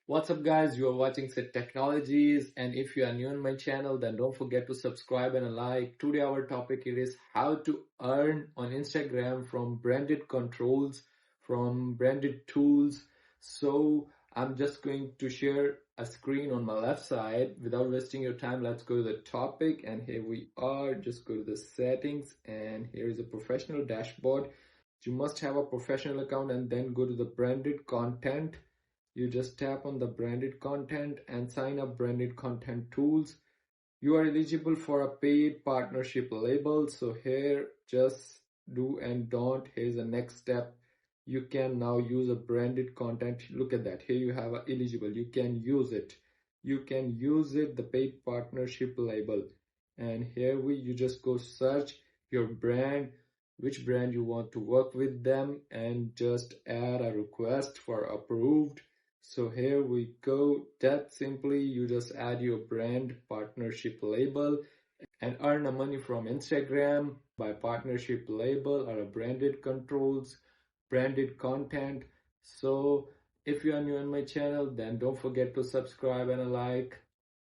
What's up guys, you are watching Set Technologies, and if you are new on my channel then don't forget to subscribe and like. Today our topic is how to earn on Instagram from branded controls, from branded tools. So I'm just going to share a screen on my left side. Without wasting your time, let's go to the topic, and here we are. Just go to the settings and here is a professional dashboard. You must have a professional account and then go to the branded content. You just tap on the branded content and sign up branded content tools. You are eligible for a paid partnership label. So here, just do and don't. Here's the next step. You can now use a branded content. Look at that. Here you have a eligible. You can use it. You can use it, the paid partnership label. And here you just go search your brand, which brand you want to work with them, and just add a request for approved. So here we go. That simply you just add your brand partnership label and earn the money from Instagram by partnership label or a branded controls, branded content. So if you are new on my channel, then don't forget to subscribe and like.